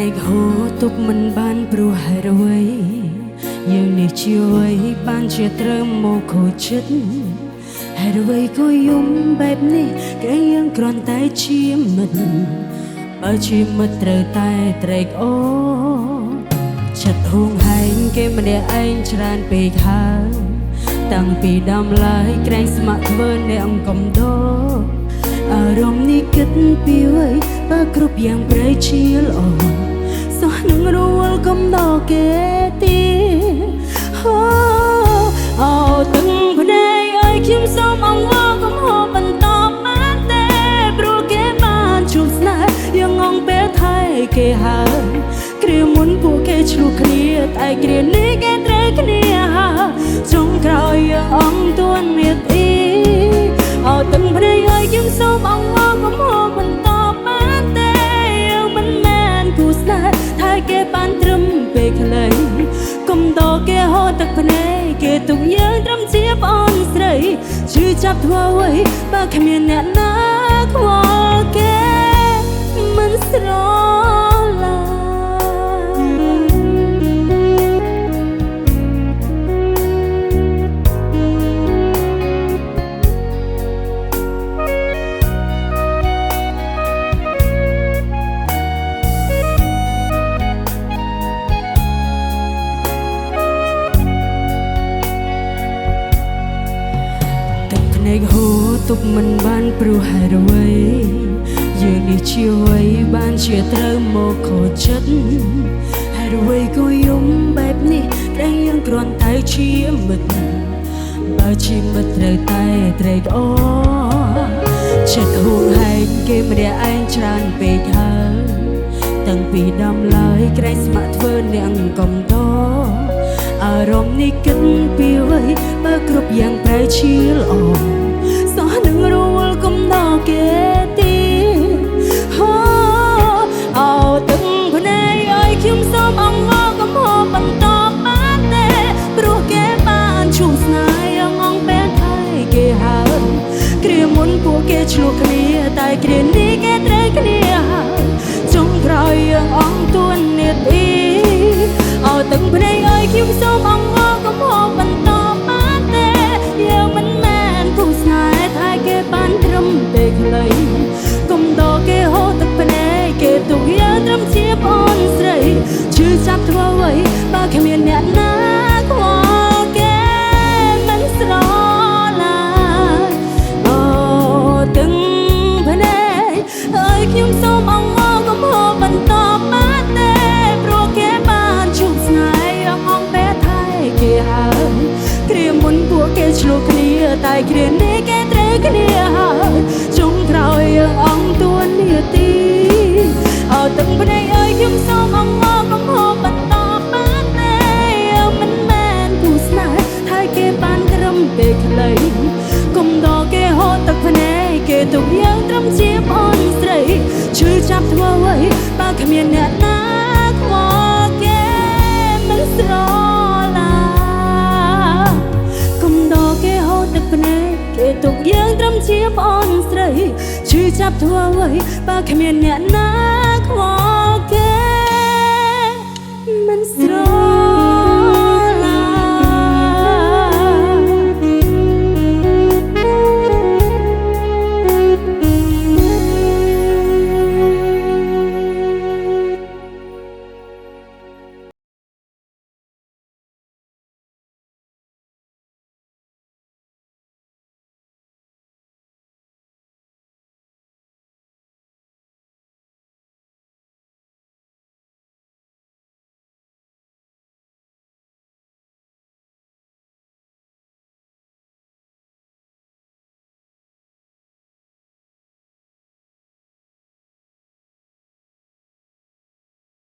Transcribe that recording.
នៃហូរទុកមិនបានព្រោះហេតុអ្វីយើងនេះជាអ្វីបានជាត្រូវមកខូចចិត្តហេតុអ្វីក៏យំបែបនេះគេយើងគ្រាន់តែជាមិត្តបើជាមិត្តត្រូវតែត្រេកអរចិត្តហួងហែងគេម្នាក់ឯងច្រើនពេកហើយតាំងពីដើមឡើយក្រែងស្ម័គ្រធ្វើអ្នកអង្គមដោអារម្មណ៍នេះគិតពីអ្វីបើគ្រប់យ៉ាងប្រែជាល្អសោះនឹងរវល់កំដរគេទៀតអូទាំងភ្នែកអើយខ្ញុំសូមអង្វរកុំហូរបន្តបានទេព្រោះគេបានជួបស្នេហ៍យ៉ាងងងពេលថៃគេហើយគ្រាមុនពួកគេឆ្លោះគ្នាតែគ្រានេះគេត្រូវគ្នាចុងក្រោយយើងអង្គទួនមេទីអូទាំងភ្នែកអើយខ្ញុំសូមអង្វរកុំហូរបន្តបានទេយើងមិនមែនគូស្នេហ៍តែគេបានត្រឹមពេលខ្លីកុំតគេហូរទឹកភ្នែកគេទុកយើងត្រឹមជាប្អូនស្រីជឿចាប់ធ្វើអ្វីបើគ្មានអ្នកណាខ្វល់គេមិនស្រឡាញ់នៃហូរទុកមិនបានព្រោះហេតុអ្វីយើងនេះជាអ្វីបានជាត្រូវមកខូចចិត្តហេតុអ្វីក៏យំបែបនេះតែយើងគ្រាន់តែជាមិត្តបើជាមិត្តត្រូវតែត្រេកអរចិត្តហួងហែងគេម្នាក់ឯងច្រើនពេកហើយតាំងពីដើមឡើយក្រែងស្ម័គ្រធ្វើអ្នកអង្គមដោអារម្មណ៍នេះគិតពីអ្វីបើគ្រប់យ៉ាងប្រែជាល្អសោះនឹងរវល់កុំដល់គេទៀតអូទាំងភ្នែកអើយខ្ញុំសូមអង្វរកុំហូរបន្តបានទេព្រោះគេបានជួបស្នេហ៍យ៉ាងងងពេលថៃគេហើយគ្រាមុនពួកគេឆ្លោះគ្នាតែគ្រានេះគេត្រូវគ្នាហើយចុងក្រោយយើងអង្គទួននាទីអូទាំងភ្នែកអើយខ្ញុំសូមអង្វរកុំហូរបន្តបានទេយើងមិនមែនគូស្នេហ៍តែគេបានត្រឹមពេលខ្លីកុំតគេហូរទឹកភ្នែកគេទុកយើងត្រឹមជាប្អូនស្រីជឿចាប់ធ្វើអ្វីបើគ្មានអ្នកណាខ្វល់គេមិនស្រឡាញ់អូទាំងភ្នែកអើយខ្ញុំសូមអង្វរកុំហូរបន្តបានទេព្រោះគេបានជួបស្នេហ៍យ៉ាងងងពេលថៃគេហើយគ្រាមុនពួកគេឆ្លោះគ្នាតែគ្រានេះគេត្រូវគ្នាហើយចុងក្រោយយើងអង្គទួននាទីអូទាំងភ្នែកអើយខ្ញុំសូមអង្វរកុំហូរបន្តបានទេយើងមិនមែនគូស្នេហ៍តែគេបានត្រឹមពេលខ្លីកុំតគេហូរទឹកភ្នែកគេទុកយើងត្រឹមជាប្អូនស្រីជឿចាប់ធ្វើអ្វីបើគ្មានអ្នកណាខ្វល់គេមិនស្រឡាញ់កុំតគេហូរទឹកភ្នែកគេទុកយើងត្រឹមជាប្អូនស្រីជឿចាប់ធ្វើអ្វីបើគ្មានអ្នកណាខ្វល់គេ